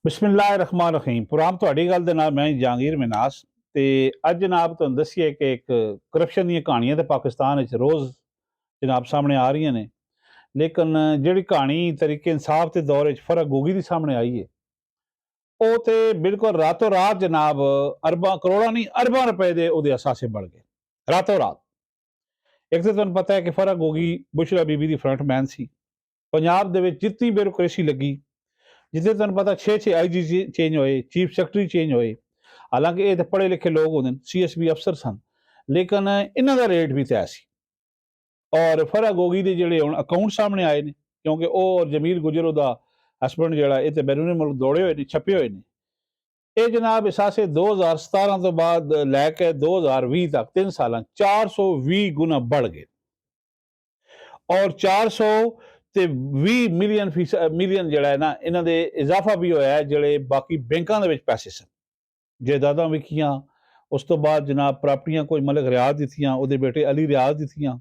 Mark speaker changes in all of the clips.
Speaker 1: बिस्मिल्लाहिर्रहमानिर्रहीम प्रोग्राम ਤੁਹਾਡੀ ਗੱਲ ਦੇ ਨਾਲ ਮੈਂ ਜਹਾਂਗੀਰ ਮਿਨਾਸ ਤੇ ਅੱਜ ਜਨਾਬ ਤੁਹਾਨੂੰ ਦੱਸੀਏ ਕਿ ਇੱਕ ਕਰਪਸ਼ਨ ਦੀਆਂ ਕਹਾਣੀਆਂ ਤੇ ਪਾਕਿਸਤਾਨ ਵਿੱਚ ਰੋਜ਼ ਜਨਾਬ ਸਾਹਮਣੇ ਆ ਰਹੀਆਂ ਨੇ ਲੇਕਿਨ ਜਿਹੜੀ ਕਹਾਣੀ ਤਰੀਕੇ ਇਨਸਾਫ ਦੇ ਦੌਰ ਵਿੱਚ ਫਰਕ ਗੋਗੀ ਦੀ ਸਾਹਮਣੇ ਆਈ ਹੈ ਉਹ ਤੇ ਬਿਲਕੁਲ ਰਾਤੋਂ ਰਾਤ ਜਨਾਬ ਅਰਬਾਂ ਕਰੋੜਾਂ ਨਹੀਂ ਅਰਬਾਂ ਰੁਪਏ ਦੇ ਉਹਦੇ ਅਸਾਸੇ ਬਣ ਗਏ ਰਾਤੋਂ ਰਾਤ। ਇੱਕ ਤਾਂ ਤੁਹਾਨੂੰ ਪਤਾ ਹੈ ਕਿ ਫਰਕ ਗੋਗੀ ਬੁਸ਼ਰਾ ਬੀਬੀ ਦੀ ਫਰੰਟਮੈਨ ਸੀ। ਪੰਜਾਬ ਦੇ ਵਿੱਚ ਜਿੱਤੀ ਬਿਊਰੋਕ੍ਰੇਸੀ ਲੱਗੀ ਜਿੱਥੇ ਤੁਹਾਨੂੰ ਪਤਾ 6 ਆਈਜੀ ਚੇਂਜ ਹੋਏ, ਚੀਫ ਸੈਕਟਰੀ ਚੇਂਜ ਹੋਏ। ਹਾਲਾਂਕਿ ਇਹ ਤਾਂ ਪੜ੍ਹੇ ਲਿਖੇ ਲੋਕ ਹੁੰਦੇ CSB ਅਫਸਰ ਸਨ ਲੇਕਿਨ ਇਹਨਾਂ ਦਾ ਰੇਟ ਵੀ ਤੈਅ ਸੀ। ਔਰ ਫਰਾ ਗੋਗੀ ਦੇ ਜਿਹੜੇ ਹੁਣ ਅਕਾਊਂਟ ਸਾਹਮਣੇ ਆਏ ਨੇ ਕਿਉਂਕਿ ਉਹ ਔਰ ਜਮੀਲ ਗੁਜਰ ਉਹਦਾ ਹਸਬੈਂਡ ਜਿਹੜਾ ਇਹ ਤੇ ਬੈਰੂਨੀ ਮੁਲਕ ਦੌੜੇ ਹੋਏ ਨੇ, ਛਪੇ ਹੋਏ ਨੇ। ਇਹ ਜਨਾਬ ਅਸਾਸੇ 2017 ਤੋਂ ਬਾਅਦ ਲੈ ਕੇ 2020 ਤੱਕ 3 ਸਾਲਾਂ 420 ਗੁਣਾ बढ़ ਗਏ ਔਰ 400 ਤੇ 20 ਮਿਲੀਅਨ ਜਿਹੜਾ ਹੈ ਨਾ ਇਹਨਾਂ ਦੇ ਇਜ਼ਾਫਾ ਵੀ ਹੋਇਆ ਹੈ ਜਿਹੜੇ ਬਾਕੀ ਬੈਂਕਾਂ ਦੇ ਵਿੱਚ ਪੈਸੇ ਸਨ। ਜਾਇਦਾਦਾਂ ਵਿਕੀਆਂ, ਉਸ ਤੋਂ ਬਾਅਦ ਜਨਾਬ ਪ੍ਰਾਪਰਟੀਆਂ ਕੋਈ ਮਲਕ ਰਿਆਜ਼ ਦਿੱਤੀਆਂ, ਉਹਦੇ ਬੇਟੇ ਅਲੀ ਰਿਆਜ਼ ਦਿੱਤੀਆਂ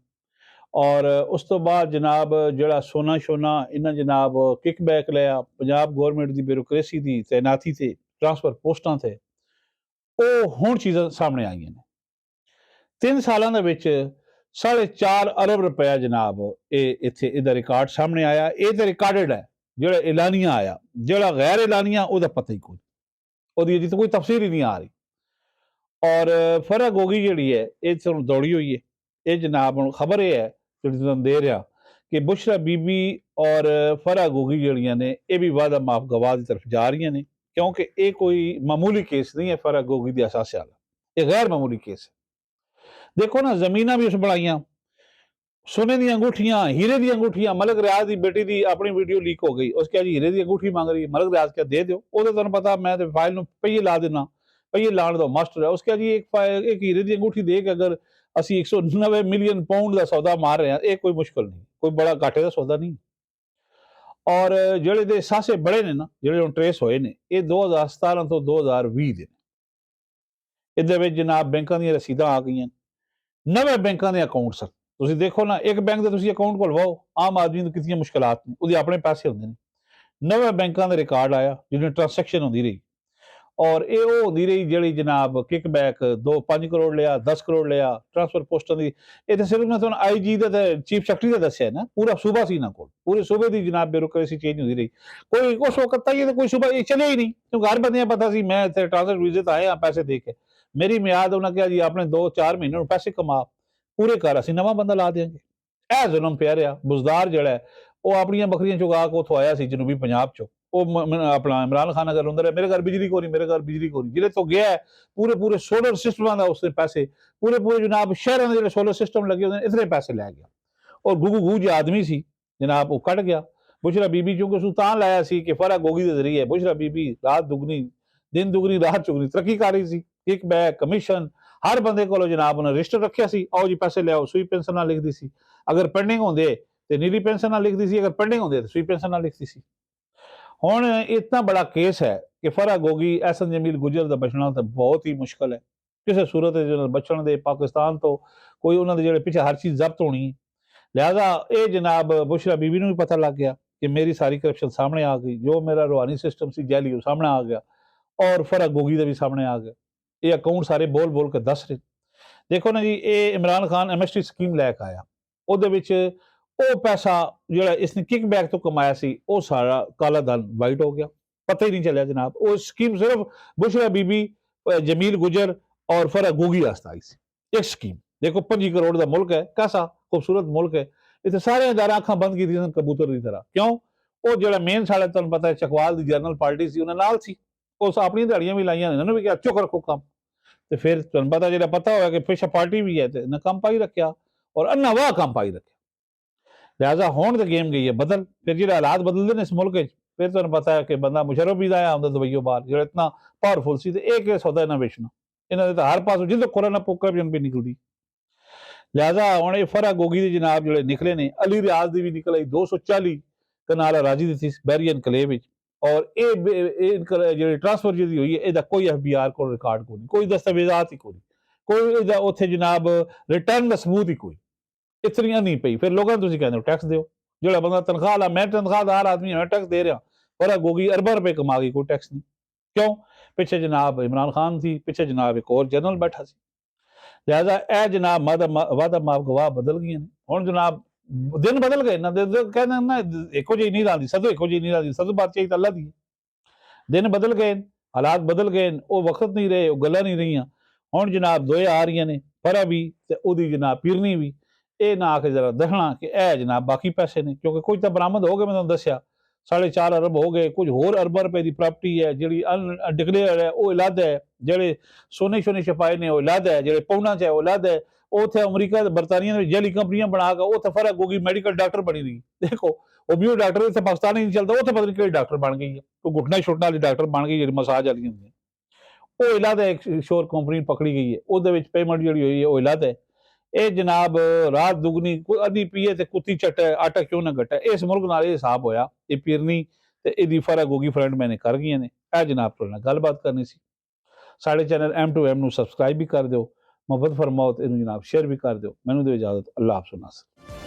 Speaker 1: ਔਰ ਉਸ ਤੋਂ ਬਾਅਦ ਜਨਾਬ ਜਿਹੜਾ ਸੋਨਾ ਸ਼ੋਨਾ ਇਹਨਾਂ ਜਨਾਬ ਕਿਕਬੈਕ ਲਿਆ ਪੰਜਾਬ ਗੌਰਮੈਂਟ ਦੀ ਬਿਊਰੋਕ੍ਰੇਸੀ ਦੀ ਤੈਨਾਤੀ ਤੇ ਟਰਾਂਸਫਰ ਪੋਸਟਾਂ ਤੇ ਉਹ ਹੁਣ ਚੀਜ਼ਾਂ ਸਾਹਮਣੇ ਆਈਆਂ ਨੇ। 3 ਸਾਲਾਂ ਦੇ ਵਿੱਚ 4.5 ਅਰਬ ਰੁਪਇਆ ਜਨਾਬ ਇਹ ਇੱਥੇ ਇਹਦਾ ਰਿਕਾਰਡ ਸਾਹਮਣੇ ਆਇਆ। ਇਹ ਤਾਂ ਰਿਕਾਰਡਡ ਹੈ, ਜਿਹੜਾ ਐਲਾਨੀਆ ਆਇਆ, ਜਿਹੜਾ ਗੈਰ ਐਲਾਨੀਆ ਉਹਦਾ ਪਤਾ ਹੀ ਕੋਈ, ਉਹਦੀ ਅਜੇ ਤਾਂ ਕੋਈ ਤਫਸੀਰ ਹੀ ਨਹੀਂ ਆ ਰਹੀ। ਔਰ ਫਰਾ ਗੋਗੀ ਜਿਹੜੀ ਹੈ ਇਹ ਤੁਹਾਨੂੰ ਦੌੜੀ ਹੋਈ ਹੈ। ਇਹ ਜਨਾਬ ਹੁਣ ਖਬਰ ਇਹ ਹੈ ਜਿਹੜੀ ਤੁਹਾਨੂੰ ਦੇ ਰਿਹਾ ਕਿ ਬੁਸ਼ਰਾ ਬੀਬੀ ਔਰ ਫਰਾ ਗੋਗੀ ਜਿਹੜੀਆਂ ਨੇ ਇਹ ਵੀ ਵਾਅਦਾ ਮਾਫ ਗਵਾਹ ਦੀ ਤਰਫ ਜਾ ਰਹੀਆਂ ਨੇ ਕਿਉਂਕਿ ਇਹ ਕੋਈ ਮਾਮੂਲੀ ਕੇਸ ਨਹੀਂ ਹੈ। ਫਰਾ ਗੋਗੀ ਦੀ ਅਸਾਸੇ ਵਾਲਾ ਇਹ ਗੈਰ ਮਾਮੂਲੀ ਕੇਸ ਹੈ। देखो ना जमीना भी उस बनाइया, सोने दी अंगूठियां, हीरे दी अंगूठियां। मलक रियाज की बेटी की अपनी वीडियो लीक हो गई, उसके जी हीरे की अंगूठी मांग रही है, मलक रियाज क्या दे दो, वो तो तुम पता मैं तो फाइल में पहिए ला देना, पहिए लाने दो मास्टर है। उसके जी एक हीरे की अंगूठी दे के अगर असी 190 मिलियन पाउंड का सौदा मार रहे हैं, ये कोई मुश्किल नहीं, कोई बड़ा घाटे का सौदा नहीं। और ਜਿਹੜੇ ਦੇ ਸਾਸੇ ਬੜੇ ਨੇ ਨਾ ਜਿਹੜੇ ਹੁਣ ਟ੍ਰੇਸ ਹੋਏ ਨੇ ਇਹ 2017 ਤੋਂ 2020 ਦੇ ਨੇ। ਇਹਦੇ ਵਿੱਚ ਜਨਾਬ ਬੈਂਕਾਂ ਦੀਆਂ ਰਸੀਦਾਂ ਆ ਗਈਆਂ, ਨਵੇਂ ਬੈਂਕਾਂ ਦੇ ਅਕਾਊਂਟ ਸਨ। ਤੁਸੀਂ ਦੇਖੋ ਨਾ ਇੱਕ ਬੈਂਕ ਦੇ ਤੁਸੀਂ ਅਕਾਊਂਟ ਖੁਲਵਾਓ, ਆਮ ਆਦਮੀ ਨੂੰ ਕਿੰਨੀਆਂ ਮੁਸ਼ਕਲਾਤ ਨੇ, ਉਹਦੇ ਆਪਣੇ ਪੈਸੇ ਹੁੰਦੇ ਨੇ। ਨਵੇਂ ਬੈਂਕਾਂ ਦੇ ਰਿਕਾਰਡ ਆਇਆ ਜਿਹਨੇ ਟ੍ਰਾਂਸੈਕਸ਼ਨ ਹੁੰਦੀ ਰਹੀ ਔਰ ਇਹ ਉਹ ਹੁੰਦੀ ਰਹੀ ਜਿਹੜੀ ਜਨਾਬ ਕਿਕਬੈਕ 5 ਕਰੋੜ ਲਿਆ, 10 ਕਰੋੜ ਲਿਆ, ਟ੍ਰਾਂਸਫਰ ਪੋਸਟਾਂ ਦੀ। ਇਹ ਤਾਂ ਸਿਰਫ ਮੈਂ ਤੁਹਾਨੂੰ IG ਦਾ ਤੇ ਚੀਫ ਸੈਕਟਰੀ ਦਾ ਦੱਸਿਆ ਨਾ, ਪੂਰਾ ਸੂਬਾ ਸੀ ਨਾ ਕੋਲ, ਪੂਰੇ ਸੂਬੇ ਦੀ ਜਨਾਬ ਬਿਊਰੋਕ੍ਰੇਸੀ ਚੇਂਜ ਹੁੰਦੀ ਰਹੀ। ਕੋਈ ਉਸ ਵਕਤ ਤਾਂ ਇਹ ਕੋਈ ਸੂਬਾ ਇਹ ਚਲੇ ਹੀ ਨਹੀਂ ਕਿਉਂਕਿ ਹਰ ਬੰਦੇ ਪਤਾ ਸੀ ਮੈਂ ਇੱਥੇ ਟ੍ਰਾਂਸਫਰ ਵੀਜ਼ੇ ਤੇ ਆਇਆ ਪੈਸੇ ਦੇ ਕੇ। ਮੇਰੀ ਮਿਆਦ ਉਹਨਾਂ ਕਿਹਾ ਜੀ ਆਪਣੇ 2-4 ਮਹੀਨੇ ਨੂੰ ਪੈਸੇ ਕਮਾ ਪੂਰੇ ਕਰ, ਅਸੀਂ ਨਵਾਂ ਬੰਦਾ ਲਾ ਦਿਆਂਗੇ। ਇਹ ਜ਼ੁਲਮ ਪਿਆ ਰਿਹਾ। ਬੁਜ਼ਦਾਰ ਜਿਹੜਾ ਉਹ ਆਪਣੀਆਂ ਬੱਕਰੀਆਂ ਚੁਗਾ ਕੇ ਉੱਥੋਂ ਆਇਆ ਸੀ ਜਨੂਬੀ ਪੰਜਾਬ ਚੋਂ, ਉਹ ਆਪਣਾ ਇਮਰਾਨ ਖਾਨ ਅਗਰ ਹੁੰਦਾ ਰਿਹਾ ਮੇਰੇ ਘਰ ਬਿਜਲੀ ਕੋ ਨਹੀਂ, ਮੇਰੇ ਘਰ ਬਿਜਲੀ ਕੋ ਨਹੀਂ। ਜਿਹੜੇ ਤੋਂ ਗਿਆ ਪੂਰੇ ਸੋਲਰ ਸਿਸਟਮਾਂ ਦਾ ਉਸਦੇ ਪੈਸੇ ਪੂਰੇ ਜਨਾਬ ਸ਼ਹਿਰਾਂ ਦੇ ਜਿਹੜੇ ਸੋਲਰ ਸਿਸਟਮ ਲੱਗੇ ਹੁੰਦੇ ਇਤਨੇ ਪੈਸੇ ਲੈ ਗਿਆ ਔਰ ਗੁੱਗੂ ਜੇ ਆਦਮੀ ਸੀ ਜਨਾਬ ਉਹ ਕੱਢ ਗਿਆ। ਬੁਸ਼ਰਾ ਬੀਬੀ ਚੂੰਕਿ ਸੁਲਤਾਨ ਲਾਇਆ ਸੀ ਕਿ ਫਰਾ ਗੋਗੀ ਦੇ ਜ਼ਰੀਏ ਬੁਸ਼ਰਾ ਬੀਬੀ ਰਾਤ ਦੁਗਣੀ ਦਿਨ ਦੁਗਣੀ ਰਾਤ ਚੁਗਣੀ ਤਰੱਕੀ ਕਰ ਰਹੀ ਸੀ। ਕਿਕ ਬੈਕ ਕਮਿਸ਼ਨ ਹਰ ਬੰਦੇ ਕੋਲੋਂ ਜਨਾਬ ਉਹਨੇ ਰਜਿਸਟਰ ਰੱਖਿਆ ਸੀ, ਆਓ ਜੀ ਪੈਸੇ ਲਿਆਓ। ਸੂਈ ਪੈਨਸ਼ਨ ਨਾਲ ਲਿਖਦੀ ਸੀ, ਅਗਰ ਪੈਂਡਿੰਗ ਹੁੰਦੇ ਤੇ ਨੀਲੀ ਪੈਨਸ਼ਨ ਨਾਲ ਲਿਖਦੀ ਸੀ, ਅਗਰ ਪੈਂਡਿੰਗ ਹੁੰਦੇ ਤਾਂ ਸੂਈ ਪੈਨਸ਼ਨ ਨਾਲ ਲਿਖਦੀ ਸੀ। ਹੁਣ ਇਤਨਾ ਬੜਾ ਕੇਸ ਹੈ ਕਿ ਫਰਾ ਗੋਗੀ ਐਸਨ ਜਮੀਲ ਗੁਜਰ ਦਾ ਬਚਣਾ ਤਾਂ ਬਹੁਤ ਹੀ ਮੁਸ਼ਕਲ ਹੈ। ਕਿਸੇ ਸੂਰਤ ਬਚਣ ਦੇ ਪਾਕਿਸਤਾਨ ਤੋਂ ਕੋਈ ਉਹਨਾਂ ਦੇ ਜਿਹੜੇ ਪਿੱਛੇ ਹਰ ਚੀਜ਼ ਜ਼ਬਤ ਹੋਣੀ। ਲਿਹਾਜ਼ਾ ਇਹ ਜਨਾਬ ਬੁਸ਼ਰਾ ਬੀਬੀ ਨੂੰ ਵੀ ਪਤਾ ਲੱਗ ਗਿਆ ਕਿ ਮੇਰੀ ਸਾਰੀ ਕਰਪਸ਼ਨ ਸਾਹਮਣੇ ਆ ਗਈ, ਜੋ ਮੇਰਾ ਰੂਹਾਨੀ ਸਿਸਟਮ ਸੀ ਜੈਲੀ ਉਹ ਸਾਹਮਣੇ ਆ ਗਿਆ ਔਰ ਫਰਾ ਗੋਗੀ ਦਾ ਵੀ ਸਾਹਮਣੇ ਆ ਗਿਆ। ਇਹ ਅਕਾਊਂਟ ਸਾਰੇ ਬੋਲ ਕੇ ਦੱਸ ਰਹੇ। ਦੇਖੋ ਨਾ ਜੀ ਇਹ ਇਮਰਾਨ ਖਾਨ MST ਸਕੀਮ ਲੈ ਕੇ ਆਇਆ, ਉਹਦੇ ਵਿੱਚ ਉਹ ਪੈਸਾ ਜਿਹੜਾ ਇਸਨੇ ਕਿਕ ਬੈਕ ਤੋਂ ਕਮਾਇਆ ਸੀ ਉਹ ਸਾਰਾ ਕਾਲਾ ਧਨ ਵਾਈਟ ਹੋ ਗਿਆ, ਪਤਾ ਹੀ ਨਹੀਂ ਚੱਲਿਆ ਜਨਾਬ। ਉਹ ਸਕੀਮ ਸਿਰਫ ਬੁਸ਼ਰਾ ਬੀਬੀ ਜਮੀਲ ਗੁਜਰ ਔਰ ਫਰਾ ਗੋਗੀ ਵਾਸਤੇ ਆਈ ਸੀ। ਇੱਕ ਸਕੀਮ ਦੇਖੋ 25 ਕਰੋੜ ਦਾ ਮੁਲਕ ਹੈ, कैसा खूबसूरत मुल्क है, इतने सारे अदारा अखा बंद की कबूतर की तरह। क्यों वो जो मेन साढ़े तुम पता है चकवाल की जनरल पार्टी सी उन्हें नाल सी उस अपनी दिहाड़ियां भी लाइया इन्होंने भी क्या चुक रखो काम। तो फिर तुम पता जो पता होगा कि पिछा पार्टी भी है तो इन्हें काम पाई रखा और अन्ना वाह काम पाई रखा। लिहाजा होने तो गेम गई है बदल, फिर जो हालात बदलते हैं इस मुल्क फिर तुम पता है कि बंदा मुशर्रफ भी आया आंदा दुबईयों बाहर जो इतना पावरफुल सी एक सौदा इन्हें बेचना, इन्होंने तो हर पास जिद खुरा ना करप्शन भी निकलती। लिहाजा हम ये फरा गोगी के जनाब जो निकले ने अली रियाज की भी निकल आई 240 कनाल राजी दी थी बैरियन कलेब और ये ट्रांसफर जी हुई है यदा कोई FBR को रिकॉर्ड को नहीं, कोई दस्तावेजात ही कोई उत्थे जनाब रिटर्न का सबूत ही कोई इतनी नहीं पई। फिर लोगों तुम कहते हो टैक्स दो, जो बंदा तनख्वाह ला मैं तनख्वाहदार आदमी मैं टैक्स दे रहा फर्क होगी, अरबों रुपए कमा गई, कोई टैक्स नहीं। क्यों? पिछे जनाब इमरान खान थी, पिछे जनाब एक और जनरल बैठा सी। लिहाजा ए जनाब वादा माफ गवाह बदल गए हैं। हुण जनाब दिन बदल गए ना, कहते ना एको जी नहीं रही, सदो एको जी नहीं रही, सदो बादशाही तो अल्लाह दी। दिन बदल गए, हालात बदल गए, वो वक्त नहीं रहे, वो गल्लां नहीं रही। हुण जनाब दोए आ रही ने, फरा भी ते ओदी जनाब पीरनी भी। ये ना आके जरा दसना कि ए जनाब बाकी पैसे ने, क्योंकि कुछ तो बरामद हो गए, मैं तुहानूं दस्सिया 4.5 अरब हो गए, कुछ होर अरबां रुपए की प्रॉपर्टी है जी अनडिक्लेयर है, वो अलग है, जेडे सोने शोने छपाए ने वो अलग है, जेडे पाउंडां च है वो अलग है। उत्थे अमरीका बरतानिया में जैली कंपनियां बनाकर उत्थे फर्क होगी, मेडिकल डॉक्टर बनी रही। देखो होम्यो डॉक्टर इतने पाकिस्तान ही नहीं चलता, उत्थे पता नहीं कि डॉक्टर बन गई है, कोई घुटना छुटने वाली डॉक्टर बन गई, जी मसाज वाली होंगी, वो अलग है। एक शोर कंपनी पकड़ी गई है, वो पेमेंट जी हुई है वो अलग है। ये जनाब रात दुगनी अद्धी पीए ते कुत्ती चटे, आटा क्यों ना घटे, इस मुल्क नाल हिसाब होया। ये पीरनी ते इहदी फर्क होगी फ्रेंड मैंने कर गई ने। ए जनाब तुहाडे नाल गलबात करनी सी। साढ़े चैनल M2M नूं सबसक्राइब भी कर दो, मुहब्बत फरमाओ ते इहनूं जनाब शेयर भी कर दो। मैनूं दिओ इजाजत, अल्लाह हाफ़िज़ नासर।